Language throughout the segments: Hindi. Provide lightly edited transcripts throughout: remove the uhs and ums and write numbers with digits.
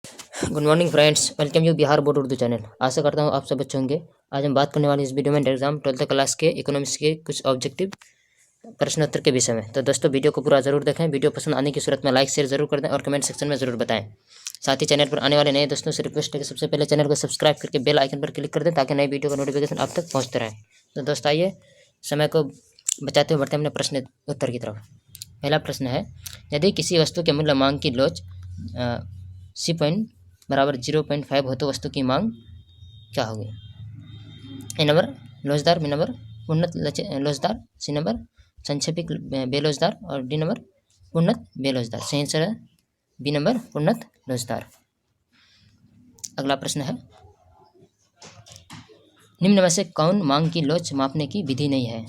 Good morning friends, welcome you Bihar board Urdu channel. आशा करता हूँ आप सब अच्छे होंगे। आज हम बात करने वाले इस वीडियो में एग्जाम 12th क्लास के इकोनॉमिक्स के कुछ ऑब्जेक्टिव प्रश्नोत्तर के विषय में। तो दोस्तों वीडियो को पूरा जरूर देखें। वीडियो पसंद आने की सूरत में लाइक शेयर जरूर कर दें और कमेंट सेक्शन में जरूर बताएं। साथ ही चैनल पर आने वाले नए दोस्तों से रिक्वेस्ट है कि सबसे पहले चैनल को सब्सक्राइब करके बेल आइकन पर क्लिक कर दें ताकि नई वीडियो का नोटिफिकेशन आप तक पहुँचते रहे। तो दोस्त आइए समय को बचाते हुए बढ़ते हैं अपने प्रश्न उत्तर की तरफ। पहला प्रश्न है, यदि किसी वस्तु के मूल्य मांग की लोच सी पॉइंट बराबर 0.5 हो तो वस्तु की मांग क्या होगी? ए नंबर लोचदार, बी नंबर उन्नत लोचदार, सी नंबर संक्षेपित बेलोचदार और डी नंबर उन्नत बेलोचदार। सही आंसर है बी नंबर उन्नत लोचदार। अगला प्रश्न है, निम्न में से कौन मांग की लोच मापने की विधि नहीं है?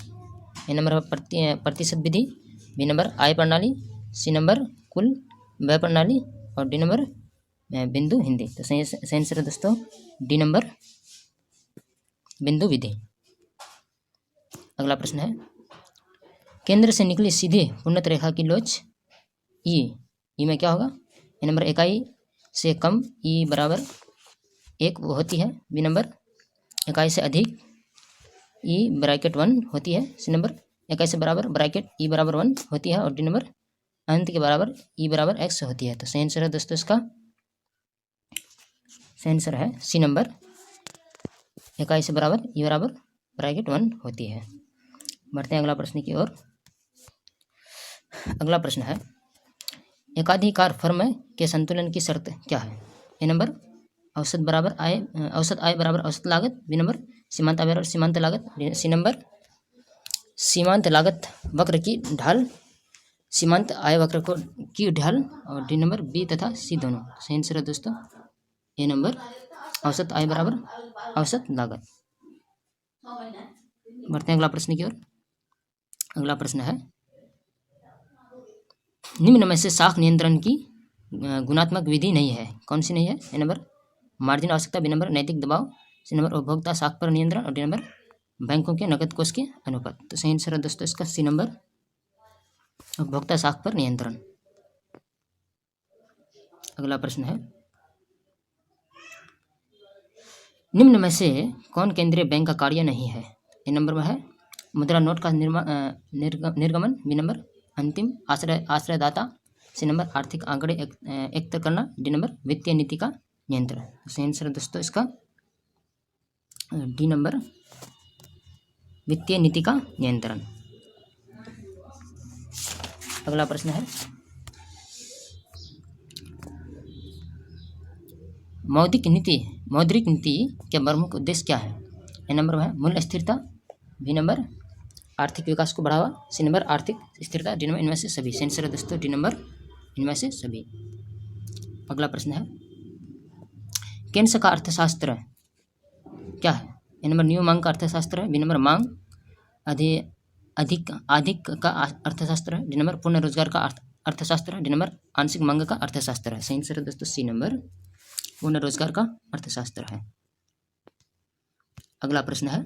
ए नंबर प्रतिशत विधि, बी नंबर आय प्रणाली, सी नंबर कुल व्यय प्रणाली और डी नंबर बिंदु हिंदी। तो सही आंसर है दोस्तों डी नंबर बिंदु विधि। अगला प्रश्न है, केंद्र से निकली सीधे उन्नत रेखा की लोच ई में क्या होगा? ए नंबर इकाई से कम ई बराबर 1 होती है, बी नंबर इकाई से अधिक ई ब्रैकेट 1 होती है, सी नंबर इकाई से बराबर ब्रैकेट ई बराबर 1 होती है और डी नंबर अनंत के बराबर ई बराबर x होती है। तो सही आंसर है दोस्तों इसका सही आंसर है सी नंबर इकाई से बराबर ई बराबर ब्रैकेट 1 होती है। बढ़ते हैं अगला प्रश्न की ओर। अगला प्रश्न है, एकाधिकार फर्म के संतुलन की शर्त क्या है? ए नंबर औसत आय बराबर औसत लागत, बी नंबर सीमांत आय बराबर सीमांत लागत, सी नंबर सीमांत लागत वक्र की ढाल सीमांत आय वक्र की ढाल और डी नंबर बी तथा सी दोनों। सही आंसर है दोस्तों ए नंबर औसत आय बराबर औसत लागत। बढ़ते हैं अगला प्रश्न की ओर। अगला प्रश्न है, निम्न में से साख नियंत्रण की गुणात्मक विधि नहीं है, कौन सी नहीं है? ए नंबर मार्जिन आवश्यकता, बी नंबर नैतिक दबाव, सी नंबर उपभोक्ता साख पर नियंत्रण और डी नंबर बैंकों के नकद कोष के अनुपात। तो सही आंसर है दोस्तों इसका सी नंबर उपभोक्ता साख पर नियंत्रण। अगला प्रश्न है, निम्न में से कौन केंद्रीय बैंक का कार्य नहीं है? ए नंबर में है मुद्रा नोट का निर्गमन, बी नंबर अंतिम आश्रयदाता, सी नंबर आर्थिक आंकड़े एकत्र करना, डी नंबर वित्तीय नीति का नियंत्रण। सही आंसर है दोस्तों इसका डी नंबर वित्तीय नीति का नियंत्रण। अगला प्रश्न है, मौद्रिक नीति के प्रमुख उद्देश्य क्या है? ए नंबर है मूल्य स्थिरता, बी नंबर आर्थिक विकास को बढ़ावा, सी नंबर आर्थिक स्थिरता, डी नंबर इनमें से सभी। सही आंसर है दोस्तों डी नंबर इनमें से सभी। अगला प्रश्न है, केन्स का अर्थशास्त्र क्या है? ए नंबर न्यू मांग का अर्थशास्त्र है, बी नंबर मांग अधिक का अर्थशास्त्र है, डी नंबर पूर्ण रोजगार का अर्थशास्त्र है, डी नंबर आंशिक मांग का अर्थशास्त्र है। सही आंसर है दोस्तों सी नंबर पूर्ण रोजगार का अर्थशास्त्र है। अगला प्रश्न है,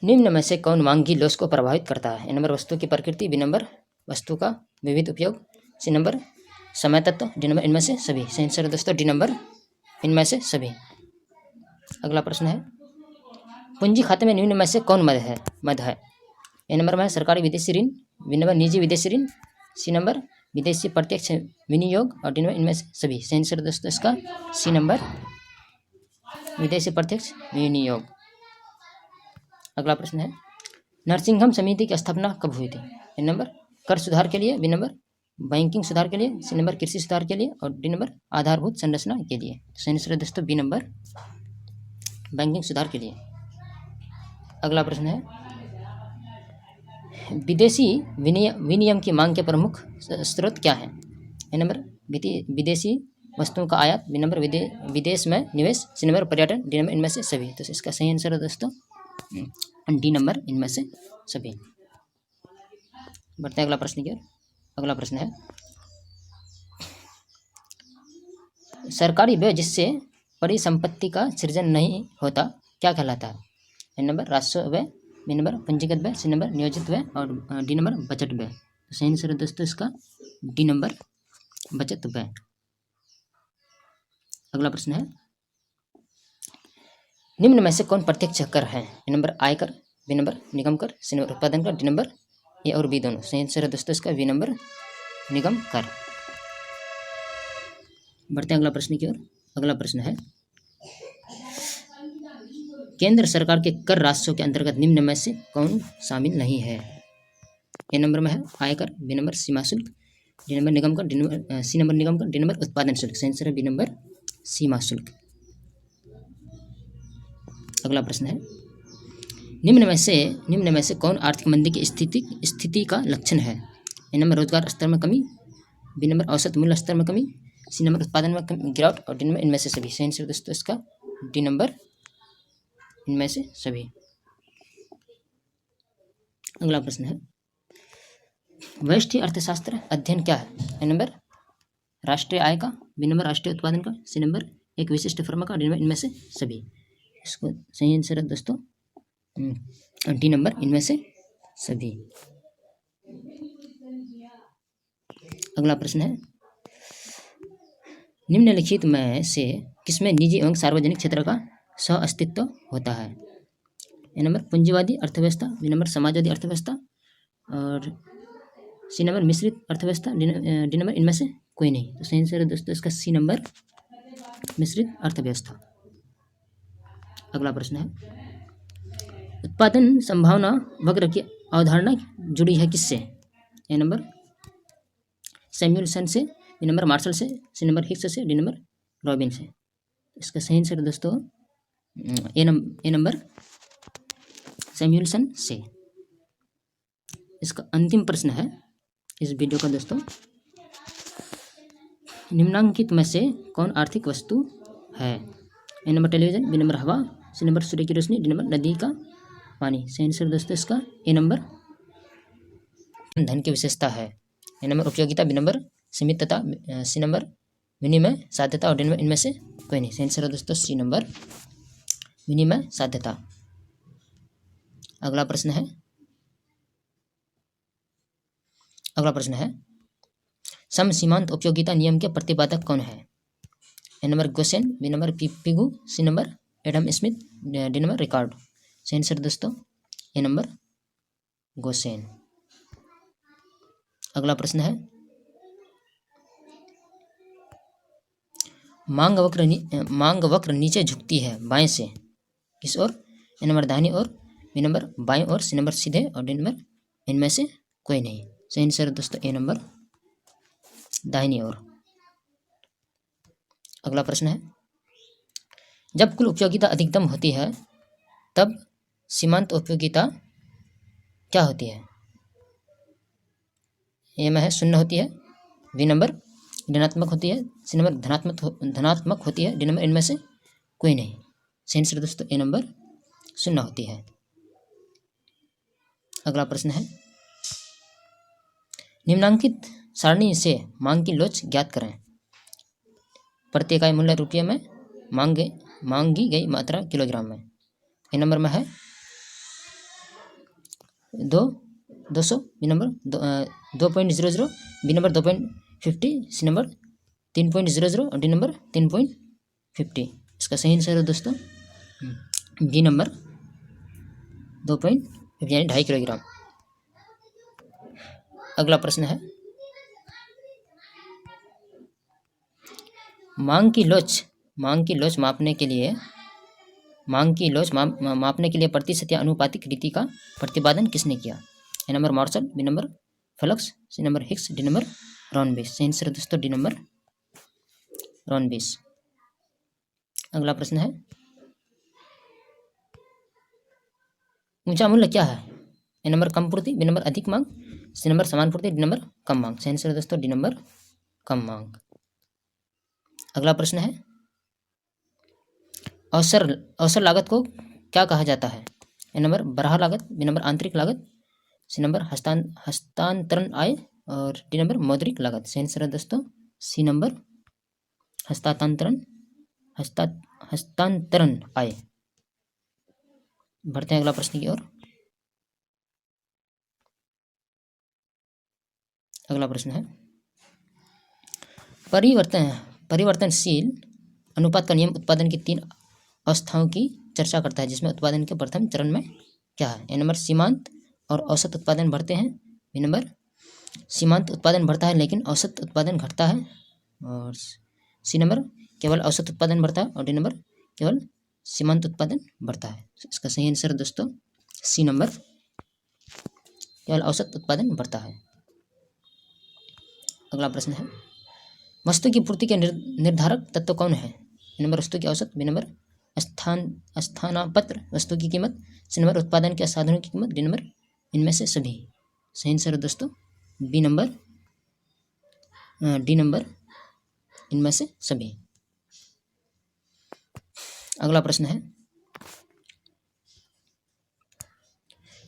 निम्न में से कौन मांग की लोच को प्रभावित करता है? ए नंबर वस्तु की प्रकृति, बी नंबर वस्तु का विविध उपयोग, सी नंबर समय तत्व, डी नंबर इनमें से सभी। सही आंसर है दोस्तों डी नंबर इनमें से सभी। अगला प्रश्न है, पूंजी खाते में निम्न में से कौन मद है? ए नंबर में सरकारी विदेशी ऋण, बी नंबर निजी विदेशी ऋण, सी नंबर विदेशी प्रत्यक्ष विनियोग और डी नंबर इनमें से सभी। सही आंसर है दोस्तों इसका सी नंबर विदेशी प्रत्यक्ष विनियोग। अगला प्रश्न है, नरसिंघम समिति की स्थापना कब हुई थी? ए नंबर कर सुधार के लिए, बी नंबर बैंकिंग सुधार के लिए, सी नंबर कृषि सुधार के लिए और डी नंबर आधारभूत संरचना के लिए। सही आंसर है दोस्तों बी नंबर बैंकिंग सुधार के लिए। अगला प्रश्न है, विदेशी विनियम की मांग के प्रमुख स्रोत क्या है? ए नंबर विदेशी वस्तुओं का आयात, बी नंबर विदेश में निवेश, सी नंबर पर्यटन, डी नंबर इनमें से सभी। तो इसका सही आंसर है दोस्तों डी नंबर इनमें से सभी। बढ़ते हैं अगला प्रश्न की ओर। अगला प्रश्न है, सरकारी व्यय जिससे परिसंपत्ति का सृजन नहीं होता क्या कहलाता है? ए नंबर राजस्व व्यय, बी नंबर पंजीकृत व्यय, सी नंबर नियोजित व्यय और डी नंबर बजट व्यय। सही आंसर है दोस्तों इसका डी नंबर बचत व्यय। अगला प्रश्न है, निम्न में से कौन प्रत्यक्ष कर है? ए नंबर आयकर, बी नंबर निगम कर, सी नंबर उत्पादन कर, डी नंबर ए और बी दोनों। सही आंसर है दोस्तों इसका बी नंबर निगम कर। बढ़ते हैं अगला प्रश्न की ओर। अगला प्रश्न है, केंद्र सरकार के कर राजस्व के अंतर्गत निम्न में से कौन शामिल नहीं है? ए नंबर में है आयकर, बी नंबर सीमा शुल्क, डी नंबर निगम कर, सी नंबर निगम कर, डी नंबर उत्पादन शुल्क। सही आंसर है बी नंबर सीमा शुल्क। अगला प्रश्न है, निम्न में से कौन आर्थिक मंदी की स्थिति का लक्षण है? ए नंबर रोजगार स्तर में कमी, बी नंबर औसत मूल्य स्तर में कमी, सी नंबर उत्पादन में गिरावट, और डी नंबर इनमें से सभी। सही आंसर दोस्तों इसका डी नंबर इनमें से सभी। अगला प्रश्न है, व्यष्टि अर्थशास्त्र अध्ययन क्या है? ए नंबर राष्ट्रीय आय का, बी नंबर राष्ट्रीय उत्पादन का, सी नंबर एक विशिष्ट फर्म का, डी नंबर इनमें से सभी। इसको सही आंसर है दोस्तों डी नंबर इनमें से सभी। अगला प्रश्न है, निम्नलिखित में से किसमें निजी एवं सार्वजनिक क्षेत्र का सह अस्तित्व होता है? ए नंबर पूंजीवादी अर्थव्यवस्था, बी नंबर समाजवादी अर्थव्यवस्था, और सी नंबर मिश्रित अर्थव्यवस्था, डी नंबर इनमें से कोई नहीं। तो सही आंसर है दोस्तों इसका सी नंबर मिश्रित अर्थव्यवस्था। अगला प्रश्न है, उत्पादन संभावना वक्र की अवधारणा जुड़ी है किससे? ए नंबर सैमुअलसन से, बी नंबर मार्शल से, सी नंबर हिक्स से, डी नंबर रॉबिन से। इसका सही आंसर है दोस्तों ए नंबर सैमुअलसन से। इसका अंतिम प्रश्न है इस वीडियो का दोस्तों, निम्नांकित में से कौन आर्थिक वस्तु है? A number television, B number हवा, सी नंबर सूर्य की रोशनी, डी नंबर नदी का पानी। सही आंसर दोस्तों इसका ए नंबर धन की विशेषता है। ए नंबर उपयोगिता, बी नंबर सीमित तथा, सी नंबर विनिमय साध्यता, और डी नंबर इनमें से कोई नहीं। सही आंसर है दोस्तों सी नंबर विनिमय साध्यता। अगला प्रश्न है, सम सीमांत उपयोगिता नियम के प्रतिपादक कौन है? A number Gossen, B number Pigou, C number Adam Smith, D number Ricardo. सही आंसर दोस्तों ए नंबर गोसेन। अगला प्रश्न है, मांग वक्र नीचे झुकती है बाएं से किस ओर? ए नंबर दाहिनी ओर, बी नंबर बाएं ओर, सी नंबर सीधे, और डी नंबर इनमें से कोई नहीं। सही आंसर दोस्तों ए नंबर दाहिनी ओर। अगला प्रश्न है, जब कुल उपयोगिता अधिकतम होती है तब सीमांत उपयोगिता क्या होती है? ए में है शून्य होती है, बी नंबर ऋणात्मक होती है, सी नंबर धनात्मक होती है, डी नंबर इनमें से कोई नहीं। सही आंसर दोस्तों ए नंबर शून्य होती है। अगला प्रश्न है, निम्नांकित सारणी से मांग की लोच ज्ञात करें। प्रति इकाई मूल्य रुपये में, मांगी गई मात्रा किलोग्राम में। ए नंबर में है 200, B number 2.00, B number 2.50, C number 3.00, और डी नंबर 3.50। इसका सही आंसर है दोस्तों बी नंबर 2.50 यानी 2.5 किलोग्राम। अगला प्रश्न है, मांग की लोच मापने के लिए प्रतिशत या अनुपातिक रीति का प्रतिपादन किसने किया? A number Marshall, B number Felix, C number Hicks, D number Robbins. सही आंसर दोस्तों डी नंबर रॉनबेस। अगला प्रश्न है, ऊंचा मूल्य क्या है? ए नंबर कम पूर्ति, बी नंबर अधिक मांग, सी नंबर समान पूर्ति, डी नंबर कम मांग। सही आंसर दोस्तों डी नंबर कम मांग। अगला प्रश्न है, अवसर लागत को क्या कहा जाता है? ए नंबर बराह लागत, बी नंबर आंतरिक लागत, सी नंबर हस्तांतरण आय, और डी नंबर मौद्रिक लागत। सही आंसर है दोस्तों सी नंबर हस्तांतरण आय। बढ़ते हैं अगला प्रश्न की ओर। अगला प्रश्न है, परिवर्तनशील अनुपात का नियम उत्पादन की 3 अवस्थाओं की चर्चा करता है, जिसमें उत्पादन के प्रथम चरण में क्या है? ए नंबर सीमांत और औसत उत्पादन बढ़ते हैं। बी नंबर सीमांत उत्पादन बढ़ता है लेकिन औसत उत्पादन घटता है। और सी नंबर केवल औसत उत्पादन बढ़ता है। और डी नंबर केवल सीमांत उत्पादन बढ़ता है। इसका सही आंसर दोस्तों सी नंबर, केवल औसत उत्पादन बढ़ता है। अगला प्रश्न है, वस्तु की पूर्ति के निर्धारक तत्व कौन है? ए नंबर वस्तु की औसत, बी नंबर स्थानापन्न वस्तु की कीमत, सी नंबर उत्पादन के साधनों की कीमत, डी नंबर इनमें से सभी। सही आंसर है दोस्तों डी नंबर इनमें से सभी। अगला प्रश्न है,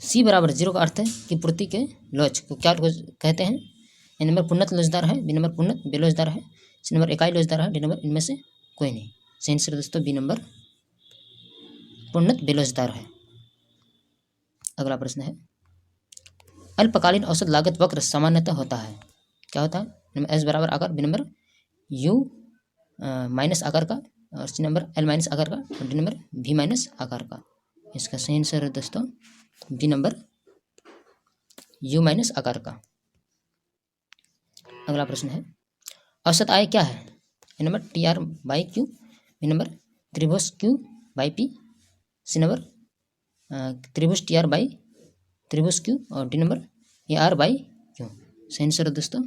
सी बराबर 0 का अर्थ है कि पूर्ति के लोच को क्या कहते हैं? ए नंबर पूर्णत लोचदार है, बी नंबर पूर्णत बेलोचदार है, सी नंबर इकाई लोचदार है, डी नंबर इनमें से कोई नहीं। सही आंसर दोस्तों बी नंबर पूर्णत बेलोचदार है। अगला प्रश्न है, अल्पकालीन औसत लागत वक्र सामान्यतः होता है, क्या होता है? नंबर एस बराबर आकार, बी नंबर यू माइनस आकार का, और सी नंबर एल माइनस आकार का, और डी नंबर भी माइनस आकार का। इसका सही आंसर है दोस्तों बी नंबर यू माइनस आकार का। अगला प्रश्न है, औसत आय क्या है? A number T R by Q, B number त्रिभुज Q by P, C number त्रिभुज टी आर बाई त्रिभुज क्यू, और D number A R by Q. सही आंसर है दोस्तों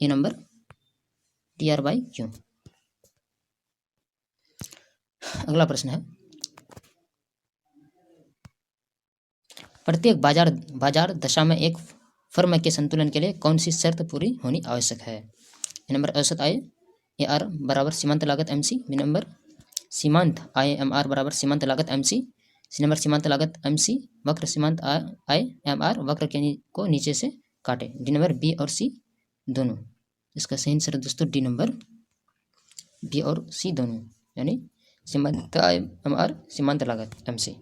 A number T R by Q. अगला प्रश्न है, प्रत्येक बाजार दशा में एक फर्म के संतुलन के लिए कौन सी शर्त पूरी होनी आवश्यक है? ए नंबर औसत आय ए आर बराबर सीमांत लागत एम सी, बी नंबर सीमांत आय एम आर बराबर सीमांत लागत एम सी, सी नंबर सीमांत लागत एम सी वक्र सीमांत आय एम आर वक्र को नीचे से काटे, डी नंबर बी और सी दोनों। इसका सही आंसर है दोस्तों डी नंबर बी और सी दोनों, यानी सीमांत आय एम आर सीमांत लागत एम सी।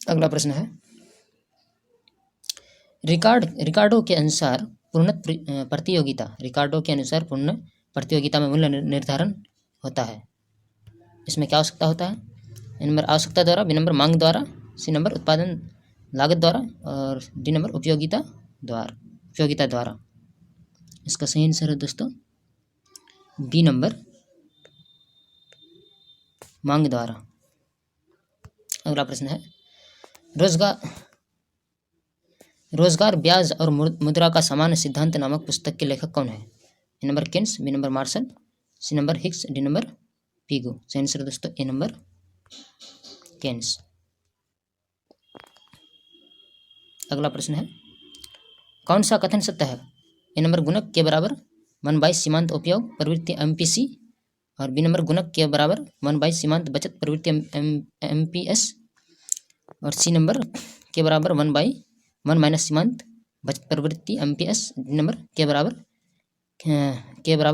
अगला प्रश्न है, रिकार्डो के अनुसार पूर्ण प्रतियोगिता में मूल्य निर्धारण होता है। इसमें क्या आवश्यकता होता है? ए नंबर आवश्यकता द्वारा, बी नंबर मांग द्वारा, सी नंबर उत्पादन लागत द्वारा, और डी नंबर उपयोगिता द्वारा। इसका सही आंसर है दोस्तों बी नंबर मांग द्वारा। अगला प्रश्न है, रोजगार ब्याज और मुद्रा का सामान्य सिद्धांत नामक पुस्तक के लेखक कौन है? A number Keynes, B number Marshall, C number Hicks, D number Pigou. सही आंसर दोस्तों ए नंबर केन्स। अगला प्रश्न है, कौन सा कथन सत्य है? ए नंबर गुणक के बराबर 1/22 सीमांत उपयोग प्रवृत्ति एमपीसी, और बी नंबर गुणक के बराबर 1/22 सीमांत बचत प्रवृत्ति एमपीएस, और सी नंबर के बराबर 1/1 माइनस सीमांत बचत प्रवृत्ति एमपीएस, डी नंबर के बराबर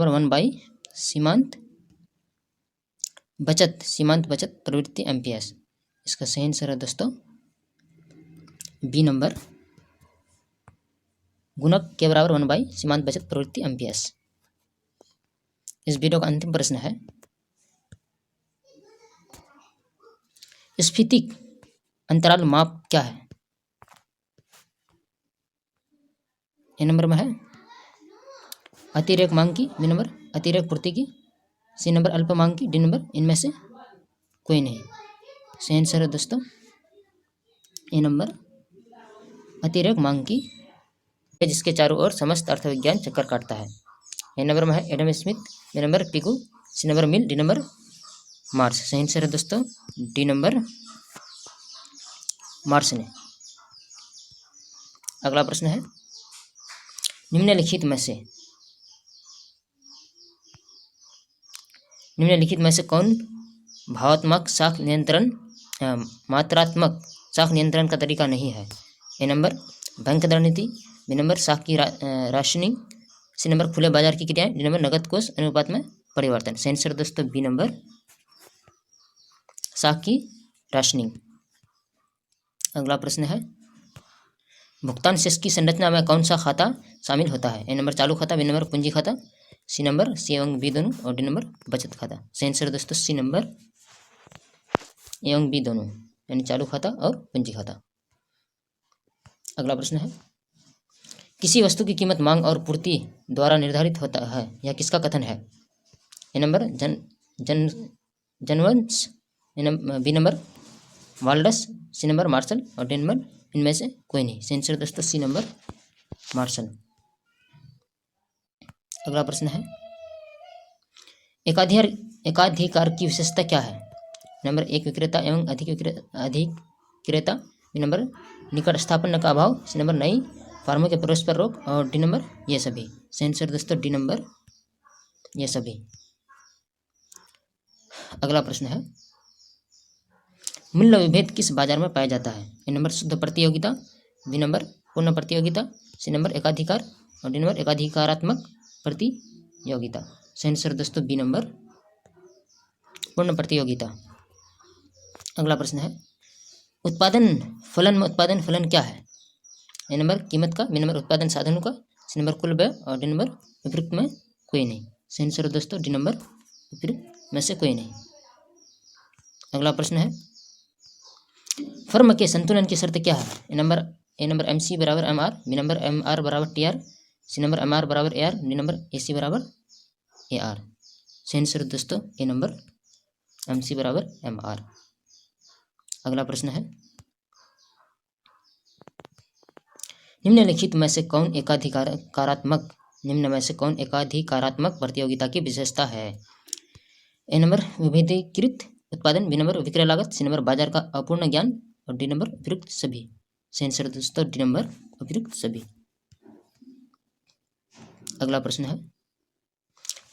1/, सीमांत बचत प्रवृत्ति एमपीएस। इसका सही आंसर है दोस्तों बी नंबर गुणक के बराबर 1/, सीमांत बचत प्रवृत्ति एमपीएस। इस वीडियो का अंतिम प्रश्न है, स्फीतिक अंतराल माप क्या है? ए नंबर में है अतिरेक मांग की, बी नंबर अतिरेक पूर्ति की, सी नंबर अल्प मांग की, डी नंबर इनमें से कोई नहीं। सही आंसर है दोस्तों ए नंबर अतिरेक मांग की, जिसके चारों ओर समस्त अर्थविज्ञान चक्कर काटता है। ए नंबर में है Adam Smith, B number Pigou, C number Mill, D number Marx. सही आंसर है दोस्तों डी नंबर मार्स ने। अगला प्रश्न है, निम्नलिखित में से कौन भावात्मक शाख नियंत्रण मात्रात्मक शाख नियंत्रण का तरीका नहीं है? ए नंबर बैंक दर नीति, बी नंबर शाख की राशनिंग, सी नंबर खुले बाजार की क्रियाएं, डी नंबर नगद कोष अनुपात में परिवर्तन। सही आंसर दोस्तों बी नंबर शाख की राशनिंग। अगला प्रश्न है, भुगतान शेष की संरचना में कौन सा खाता शामिल होता है? ए नंबर चालू खाता, बी नंबर पूंजी खाता, सी नंबर सी एवं बी दोनों, और डी नंबर बचत खाता। सही आंसर दोस्तों सी नंबर एवं बी दोनों, यानी चालू खाता और पूंजी खाता। अगला प्रश्न है, किसी वस्तु की कीमत मांग और पूर्ति द्वारा निर्धारित होता है, यह किसका कथन है? ए नंबर जन जनवंश, B number Walras, C number Marshall, और डी नंबर इनमें से कोई नहीं। सही आंसर दोस्तों सी नंबर मार्शल। अगला प्रश्न है, एकाधिकार की विशेषता क्या है? नंबर एक विक्रेता एवं अधिक विक्रेता, बी नंबर निकट स्थापना का अभाव, सी नंबर नई फार्मों के प्रवेश पर रोक, और डी नंबर ये सभी। सही आंसर दोस्तों डी नंबर ये सभी। अगला प्रश्न है, मूल्य विभेद किस बाजार में पाया जाता है? ए नंबर शुद्ध प्रतियोगिता, बी नंबर पूर्ण प्रतियोगिता, सी नंबर एकाधिकार, और डी नंबर एकाधिकारात्मक प्रतियोगिता। सही आंसर दोस्तों बी नंबर पूर्ण प्रतियोगिता। अगला प्रश्न है, उत्पादन फलन में उत्पादन फलन क्या है? ए नंबर कीमत का, बी नंबर उत्पादन साधनों का, सी नंबर कुल व्यय, और डी नंबर विपरीत में कोई नहीं। सही आंसर दोस्तों डी नंबर विपरीत में से कोई नहीं। अगला प्रश्न है, फर्म के संतुलन की शर्त क्या है? ए नंबर एम सी बराबर M R, B number M R बराबर T R, C number M R बराबर A R, D number A C बराबर ए आर। सही आंसर दोस्तों ए नंबर एम सी बराबर एम आर। अगला प्रश्न है, निम्नलिखित में से कौन एकाधिकारात्मक प्रतियोगिता की विशेषता है? ए नंबर विभेदीकृत उत्पादन, बी नंबर विक्रय लागत, सी नंबर बाजार का अपूर्ण ज्ञान, और डी नंबर उपयुक्त सभी। सही आंसर दोस्तों डी नंबर उपयुक्त सभी। अगला प्रश्न है,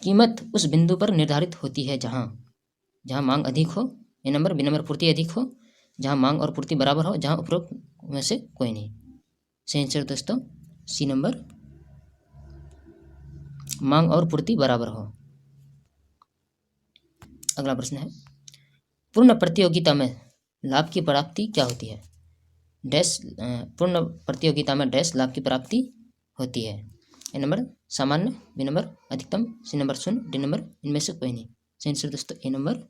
कीमत उस बिंदु पर निर्धारित होती है जहां मांग अधिक हो, ए नंबर बी नंबर पूर्ति अधिक हो, जहां मांग और पूर्ति बराबर हो, जहां उपरोक्त में से कोई नहीं। सही आंसर दोस्तों सी नंबर मांग और पूर्ति बराबर हो। अगला प्रश्न है, पूर्ण प्रतियोगिता में लाभ की प्राप्ति क्या होती है? डैश पूर्ण प्रतियोगिता में डैश लाभ की प्राप्ति होती है। ए नंबर सामान्य, बी नंबर अधिकतम, सी नंबर शून्य, डी नंबर इनमें से कोई नहीं। सही आंसर दोस्तों ए नंबर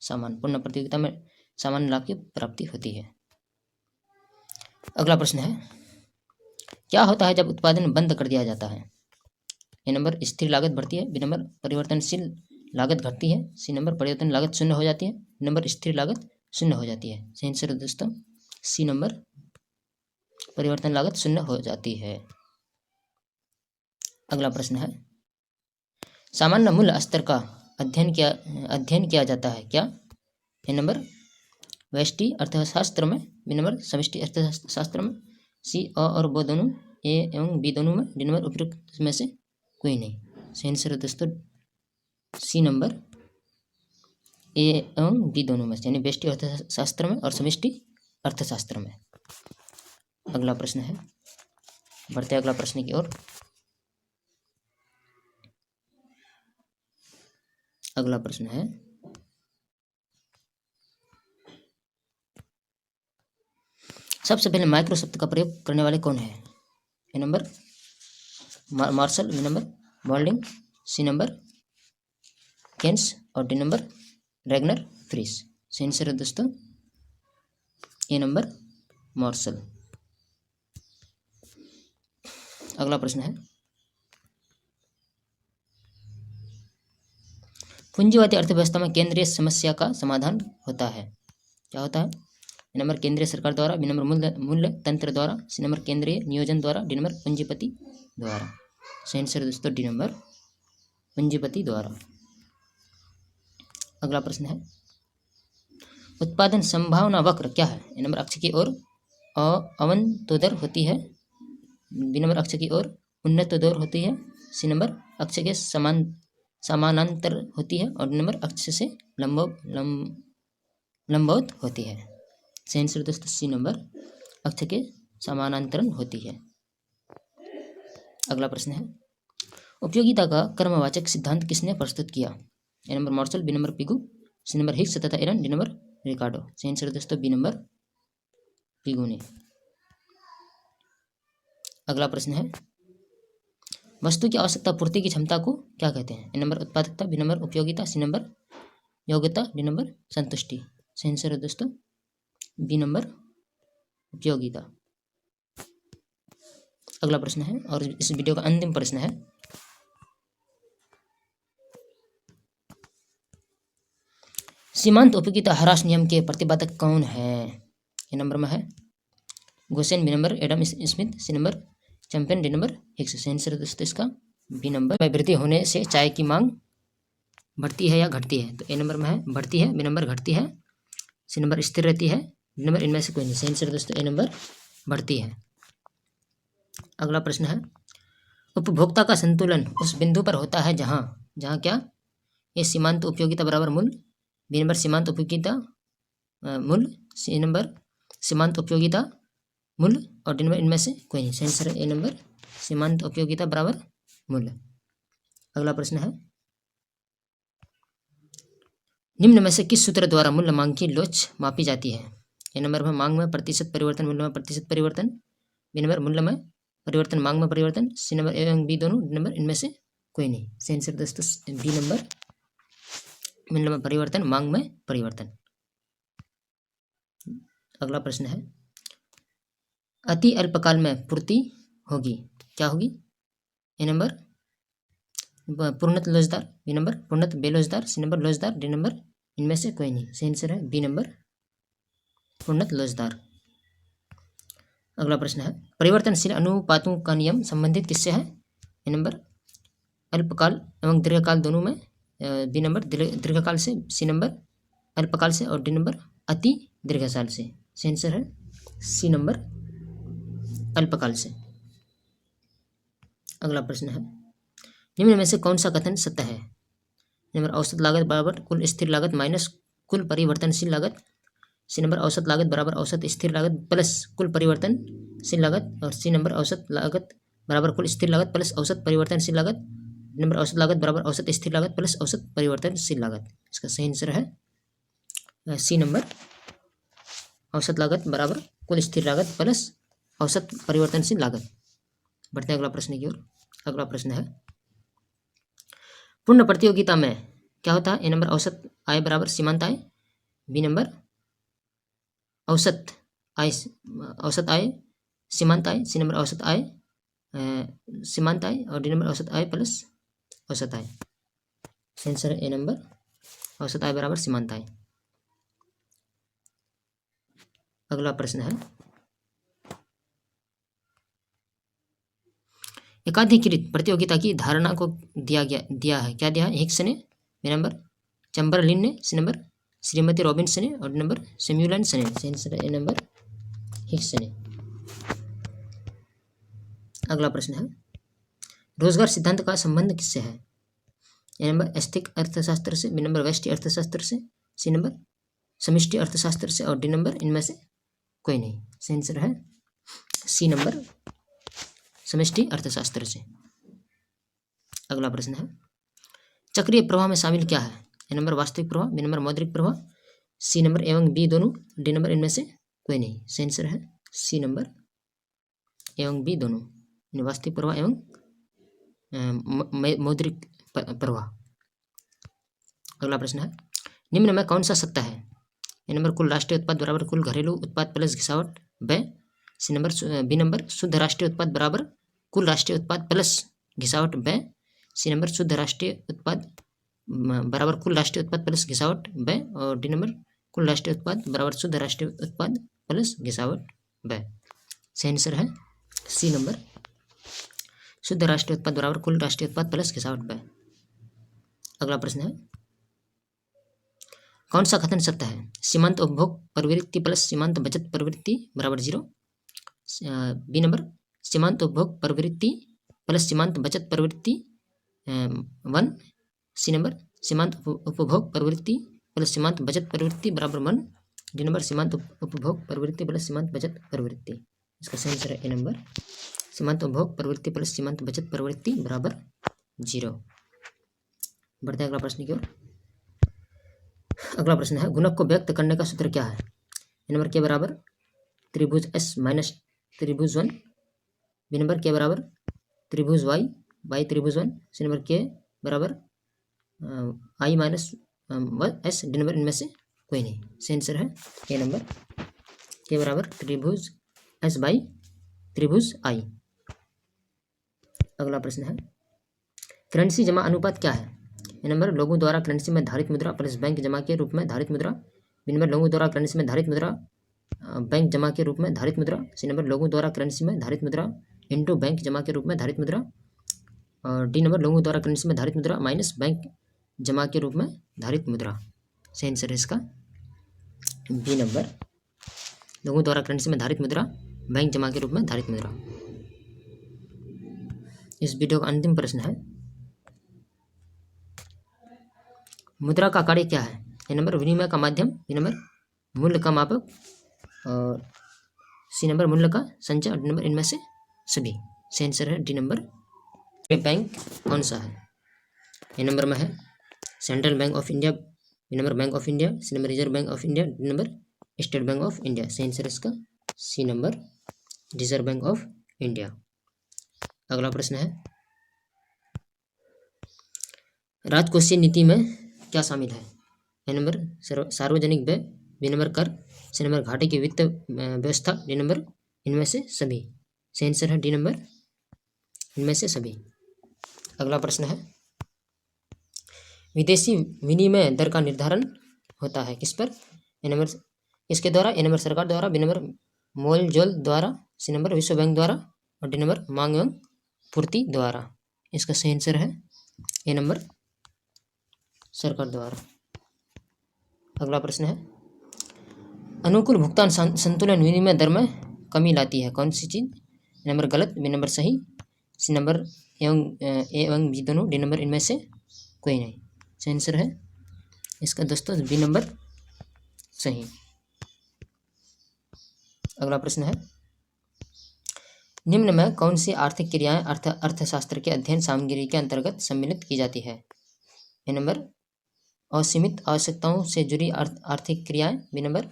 सामान्य। पूर्ण प्रतियोगिता में सामान्य लाभ की प्राप्ति होती है। अगला प्रश्न है, क्या होता है जब उत्पादन बंद कर दिया जाता है? ए नंबर स्थिर लागत बढ़ती है, बी नंबर परिवर्तनशील लागत घटती है, सी नंबर परिवर्तन लागत शून्य हो जाती है, डी नंबर स्थिर लागत शून्य हो जाती है। सही आंसर दोस्तों सी नंबर परिवर्तन लागत शून्य हो जाती है। अगला प्रश्न है, सामान्य मूल्य स्तर का अध्ययन किया जाता है क्या? ए नंबर व्यष्टि अर्थशास्त्र में, बी नंबर समष्टि अर्थशास्त्र में, सी और बो दोनों, ए एवं बी दोनों में, डी नंबर उपयुक्त में से कोई नहीं। सही आंसर दोस्तों सी नंबर ए एवं बी दोनों में, यानी व्यष्टि अर्थशास्त्र में और समष्टि अर्थशास्त्र में। अगला प्रश्न है, बढ़ते अगला प्रश्न की ओर। अगला प्रश्न है, सबसे पहले माइक्रो शब्द का प्रयोग करने वाले कौन है? A number Marshall, B number Boulding, C number Keynes, और डी नंबर रैगनर फ्रीस। सही आंसर है दोस्तों ए नंबर मार्शल। अगला प्रश्न है, पूंजीवादी अर्थव्यवस्था में केंद्रीय समस्या का समाधान होता है, क्या होता है? ए नंबर केंद्रीय सरकार द्वारा, बी नंबर मूल्य तंत्र द्वारा, सी नंबर केंद्रीय नियोजन द्वारा, डी नंबर पूंजीपति द्वारा। सही आंसर दोस्तों डी नंबर पूंजीपति द्वारा। अगला प्रश्न है, उत्पादन संभावना वक्र क्या है? ए नंबर अक्ष की ओर अवंतोदर होती है, बी नंबर अक्ष की ओर उन्नतोदर होती है, सी नंबर अक्ष के समानांतर होती है, और डी नंबर अक्ष से लंबवत होती है। सही आंसर दोस्तों सी नंबर अक्ष के समानांतरण होती है। अगला प्रश्न है, उपयोगिता का कर्मवाचक सिद्धांत किसने प्रस्तुत किया? A number Marshall, B number Pigou, C number Hicks तथा एरन, डी नंबर रिकार्डो। सही आंसर दोस्तों बी नंबर पिगू ने। अगला प्रश्न है, वस्तु की आवश्यकता पूर्ति की क्षमता को क्या कहते हैं? ए नंबर उत्पादकता, बी नंबर उपयोगिता, सी नंबर योग्यता, डी नंबर संतुष्टि। सही आंसर है दोस्तों बी नंबर उपयोगिता। अगला प्रश्न है और इस वीडियो का अंतिम प्रश्न है, सीमांत उपयोगिता ह्रास नियम के प्रतिपादक कौन है? ए नंबर में है Gossen, B number Adam Smith, C number champion, D number Hicks. सही आंसर है दोस्तों इसका बी नंबर। में वृद्धि होने से चाय की मांग बढ़ती है या घटती है? तो ए नंबर में है बढ़ती है, बी नंबर घटती है, सी नंबर स्थिर रहती है, डी नंबर इनमें से कोई नहीं। सही आंसर दोस्तों ए नंबर बढ़ती है। अगला प्रश्न है, उपभोक्ता का संतुलन उस बिंदु पर होता है जहाँ जहाँ क्या? ये सीमांत उपयोगिता बराबर मूल्य, बी नंबर सीमांत उपयोगिता मूल्य, सी नंबर सीमांत उपयोगिता मूल्य और डी नंबर इनमें से कोई नहीं। सही आंसर है ए नंबर सीमांत उपयोगिता बराबर मूल्य। अगला प्रश्न है, निम्न में से किस सूत्र द्वारा मूल्य मांग की लोच मापी जाती है? ए नंबर में मांग में प्रतिशत परिवर्तन, मूल्य में प्रतिशत परिवर्तन, बी नंबर मूल्य में परिवर्तन, मांग में परिवर्तन, सी नंबर ए एवं बी दोनों, डी नंबर इनमें से कोई नहीं। सही आंसर दोस्तों बी नंबर मूल्य में परिवर्तन, मांग में परिवर्तन। अगला प्रश्न है, अति अल्पकाल में पूर्ति होगी, क्या होगी? ए नंबर पूर्णत लोचदार, बी नंबर पूर्णत बेलोचदार, सी नंबर लोचदार, डी नंबर इनमें से कोई नहीं। सही आंसर है बी नंबर पूर्णत लोचदार। अगला प्रश्न है, परिवर्तनशील अनुपातों का नियम संबंधित किससे है? ए नंबर अल्पकाल एवं दीर्घकाल दोनों में, बी नंबर दीर्घकाल से, सी नंबर अल्पकाल से और डी नंबर अति दीर्घकाल से। सही आंसर है सी नंबर अल्पकाल से। अगला प्रश्न है, निम्न में से कौन सा कथन सत्य है? नंबर औसत लागत बराबर कुल स्थिर लागत माइनस कुल परिवर्तनशील लागत, सी नंबर औसत लागत बराबर औसत स्थिर लागत प्लस कुल परिवर्तनशील लागत, और सी नंबर औसत लागत बराबर कुल स्थिर लागत प्लस औसत परिवर्तनशील लागत, नंबर औसत लागत बराबर औसत स्थिर लागत प्लस औसत परिवर्तनशील लागत। इसका सही आंसर है सी नंबर औसत लागत बराबर कुल स्थिर लागत प्लस औसत परिवर्तनशील लागत। बढ़ते हैं अगला प्रश्न की ओर। अगला प्रश्न है, पूर्ण प्रतियोगिता में क्या होता है? ए नंबर औसत आय बराबर सीमांत आय, बी नंबर औसत आय सीमांत आय, सी नंबर औसत आय सीमांत आय और डी नंबर औसत आय प्लस औसत आय। आंसर ए नंबर औसत आय बराबर सीमांत आय। अगला प्रश्न है, एकाधिकृत प्रतियोगिता की धारणा को दिया है, क्या दिया है? हिक्स ने, बी नंबर चैम्बरलिन ने, सी नंबर श्रीमती रॉबिन्सन ने और डी नंबर सैमुअल्सन ने। आंसर ए नंबर हिक्स ने। अगला प्रश्न है, रोजगार सिद्धांत का संबंध किससे है? ए नंबर ऐच्छिक अर्थशास्त्र से, बी नंबर व्यष्टि अर्थशास्त्र से, सी नंबर समष्टि अर्थशास्त्र से और डी नंबर इनमें से कोई नहीं। सही आंसर है सी नंबर समष्टि अर्थशास्त्र से। अगला प्रश्न है, चक्रीय प्रवाह में शामिल क्या है? ए नंबर वास्तविक प्रवाह, बी नंबर मौद्रिक प्रवाह, सी नंबर एवं बी दोनों, डी नंबर इनमें से कोई नहीं। सही आंसर है सी नंबर एवं बी दोनों, वास्तविक प्रवाह एवं मौद्रिक प्रवाह। अगला प्रश्न है, निम्न में कौन सा सत्य है? ए नंबर कुल राष्ट्रीय उत्पाद बराबर कुल घरेलू उत्पाद प्लस घिसावट व्यय, सी नंबर बी नंबर शुद्ध राष्ट्रीय उत्पाद बराबर कुल राष्ट्रीय उत्पाद प्लस घिसावट व्यय, सी नंबर शुद्ध राष्ट्रीय उत्पाद बराबर कुल राष्ट्रीय उत्पाद प्लस घिसावट व्यय और डी नंबर कुल राष्ट्रीय उत्पाद बराबर शुद्ध राष्ट्रीय उत्पाद प्लस घिसावट व्यय। सही आंसर है सी नंबर शुद्ध राष्ट्रीय उत्पाद बराबर कुल राष्ट्रीय उत्पाद प्लस घिसावट व्यय। अगला प्रश्न है, कौन सा कथन सत्य है? सीमांत उपभोग प्रवृत्ति प्लस सीमांत बचत प्रवृत्ति बराबर 0, बी नंबर सीमांत उपभोग प्रवृत्ति प्लस सीमांत बचत प्रवृत्ति 1, सी नंबर सीमांत उपभोग प्रवृत्ति प्लस सीमांत बचत प्रवृत्ति बराबर 1, डी नंबर सीमांत उपभोग प्रवृत्ति प्लस सीमांत बचत प्रवृत्ति। इसका सही आंसर है ए नंबर सीमांत उपभोग प्रवृत्ति प्लस सीमांत बचत प्रवृत्ति बराबर 0। बढ़ते हैं अगला प्रश्न की ओर। अगला प्रश्न है, गुणक को व्यक्त करने का सूत्र क्या है? ए नंबर के बराबर त्रिभुज S माइनस त्रिभुज 1, बी नंबर के बराबर त्रिभुज Y बाई त्रिभुज 1, सी नंबर के बराबर आई माइनस एस, डी नंबर इनमें से कोई नहीं। सही आंसर है ए नंबर, के बराबर त्रिभुज एस बाई त्रिभुज आई। अगला प्रश्न है करेंसी जमा अनुपात क्या है? ए नंबर लोगों द्वारा करेंसी में धारित मुद्रा प्लस बैंक जमा के रूप में धारित मुद्रा, बी नंबर लोगों द्वारा करेंसी में धारित मुद्रा बैंक जमा के रूप में धारित मुद्रा, सी नंबर लोगों द्वारा करेंसी में धारित मुद्रा इंटू बैंक जमा के रूप में धारित मुद्रा, और डी नंबर लोगों द्वारा करेंसी में धारित मुद्रा माइनस बैंक जमा के रूप में धारित मुद्रा। सही आंसर है इसका बी नंबर, लोगों द्वारा करेंसी में धारित मुद्रा बैंक जमा के रूप में धारित मुद्रा। इस वीडियो का अंतिम प्रश्न है मुद्रा का कार्य क्या है? ए नंबर विनिमय का माध्यम, बी नंबर मूल्य का मापक, और सी नंबर मूल्य का संचय, और डी नंबर इनमें से सभी। सही आंसर है डी नंबर। बैंक कौन सा है? ए नंबर में है central bank of India, B number bank of India, C number reserve bank of India, D number state bank of India. सही आंसर इसका C number reserve bank of India. अगला प्रश्न है राजकोषीय नीति में क्या शामिल है? ए नंबर सार्वजनिक व्यय, बी नंबर कर, सी नंबर घाटे की वित्त व्यवस्था, डी नंबर इनमें से सभी। सही आंसर है डी नंबर इनमें से सभी। अगला प्रश्न है विदेशी विनिमय दर का निर्धारण होता है किस पर? ए नंबर इसके द्वारा, ए नंबर सरकार द्वारा, बी नंबर मोल जोल द्वारा, सी नंबर विश्व बैंक द्वारा, और डी नंबर मांग एवं पूर्ति द्वारा। इसका सही आंसर है ए नंबर सरकार द्वारा। अगला प्रश्न है अनुकूल भुगतान संतुलन विनिमय दर में कमी लाती है कौन सी चीज? ए नंबर गलत, बी नंबर सही, सी नंबर ए एवं बी दोनों, डी नंबर इनमें से कोई नहीं। सही आंसर है इसका दोस्तों बी नंबर सही। अगला प्रश्न है निम्न में कौन सी आर्थिक क्रियाएं अर्थशास्त्र के अध्ययन सामग्री के अंतर्गत सम्मिलित की जाती है? ए नंबर असीमित आवश्यकताओं से जुड़ी आर्थिक क्रियाएं, बी नंबर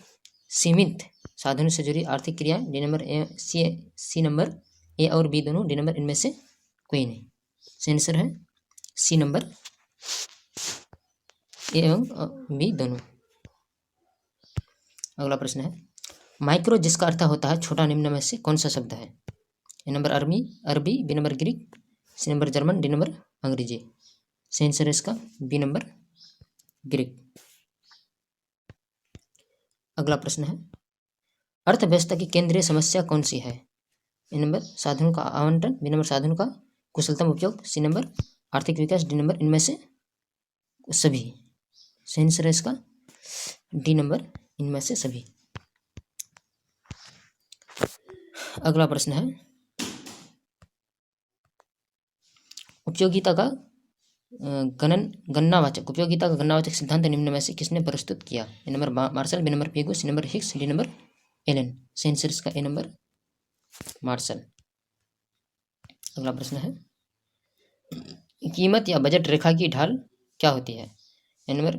सीमित साधनों से जुड़ी आर्थिक क्रियाएं, D number C number A और बी दोनों, डी नंबर इनमें से कोई नहीं। सही आंसर है सी नंबर ए एवं बी दोनों। अगला प्रश्न है माइक्रो जिसका अर्थ होता है छोटा निम्न में से कौन सा शब्द है? ए नंबर अरबी, B number Greek, C number German, D number अंग्रेजी। सही आंसर है इसका बी नंबर ग्रीक। अगला प्रश्न है अर्थव्यवस्था की केंद्रीय समस्या कौन सी है? ए नंबर साधनों का आवंटन, बी नंबर साधनों का कुशलतम उपयोग, सी नंबर आर्थिक विकास, डी नंबर इनमें से सभी। सही आंसर है इसका डी नंबर इनमें से सभी। अगला प्रश्न है उपयोगिता का गणनावाचक सिद्धांत निम्न में से किसने प्रस्तुत किया? A number Marshall, B number Pigou, C number Hicks, D number Allen. सही आंसर इसका ए नंबर मार्शल। अगला प्रश्न है कीमत या बजट रेखा की ढाल क्या होती है? A number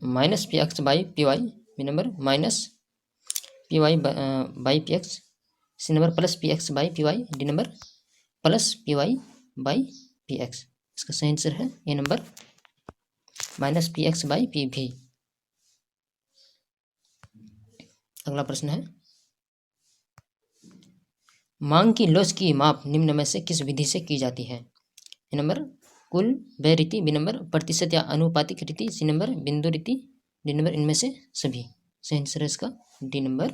minus P X by P Y, B number minus P Y by P X, C number plus P X by P Y, D number plus P Y by P X. इसका सही आंसर है A number minus P X by P भी। अगला प्रश्न है मांग की लॉस की माप निम्न में से किस विधि से की जाती है? ए नंबर कुल व्यय रीति, बी नंबर प्रतिशत या अनुपातिक रीति, सी नंबर बिंदु रीति, डी नंबर इनमें से सभी। सही आंसर है इसका डी नंबर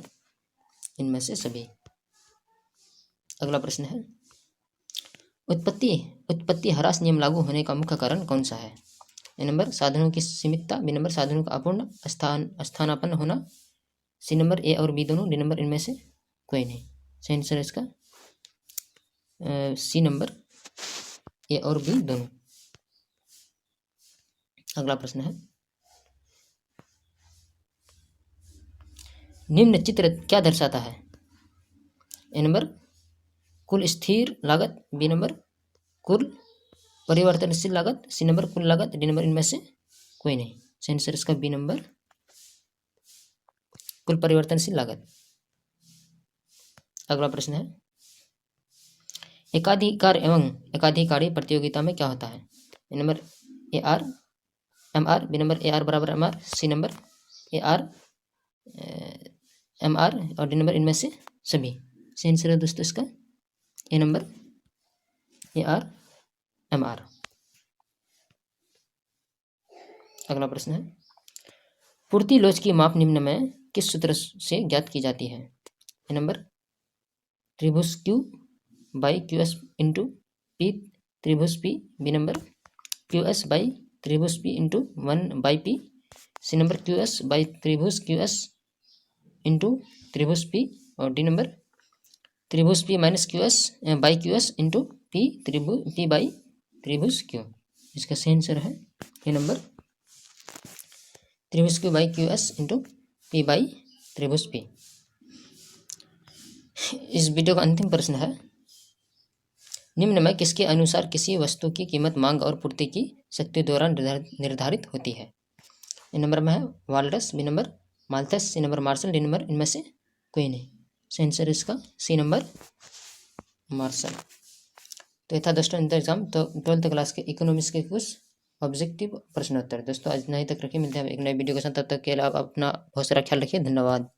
इनमें से सभी। अगला प्रश्न है उत्पत्ति ह्रास नियम लागू होने का मुख्य कारण कौन सा है? ए नंबर साधनों की सीमितता, बी नंबर साधनों का अपूर्ण स्थानापन्न होना, सी नंबर ए और बी दोनों, डी नंबर इनमें से कोई नहीं। सही आंसर है इसका सी नंबर ए और बी दोनों। अगला प्रश्न है निम्न चित्र क्या दर्शाता है? ए नंबर कुल स्थिर लागत, बी नंबर कुल परिवर्तनशील लागत, सी नंबर कुल लागत, डी नंबर इनमें से कोई नहीं। सही आंसर इसका बी नंबर कुल परिवर्तनशील लागत। अगला प्रश्न है एकाधिकार एवं एकाधिकारी प्रतियोगिता में क्या होता है? A number AR MR, B number AR बराबर MR, C number AR MR और डी नंबर इनमें से सभी। सही आंसर है दोस्तों इसका ए नंबर AR MR। अगला प्रश्न है, पूर्ति लोच की माप निम्न में किस सूत्र से ज्ञात की जाती है? ए नंबर त्रिभुज Q by QS into P त्रिभुज P, B number QS by त्रिभुज P into 1 by P, C number QS by त्रिभुज QS इंटू त्रिभुज P और डी नंबर त्रिभुज P minus QS by QS into P by त्रिभुज Q। इसका सही आंसर है ये नंबर त्रिभुज Q by QS into P by त्रिभुज P। इस वीडियो का अंतिम प्रश्न है, निम्न में किसके अनुसार किसी वस्तु की कीमत मांग और पूर्ति की शक्ति द्वारा निर्धारित होती है? ए नंबर में है Walras, B number Malthus, C number Marshall, D number इनमें से कोई नहीं। सही आंसर इसका सी नंबर मार्शल। तो ये था दोस्तों इनका एग्जाम। तो 12th क्लास के इकोनॉमिक्स के कुछ ऑब्जेक्टिव प्रश्नोत्तर। दोस्तों आज इतना ही तक रखिए, मिलते हैं एक नए वीडियो के साथ। तब तक के लिए आप अपना बहुत सारा ख्याल रखिए। धन्यवाद।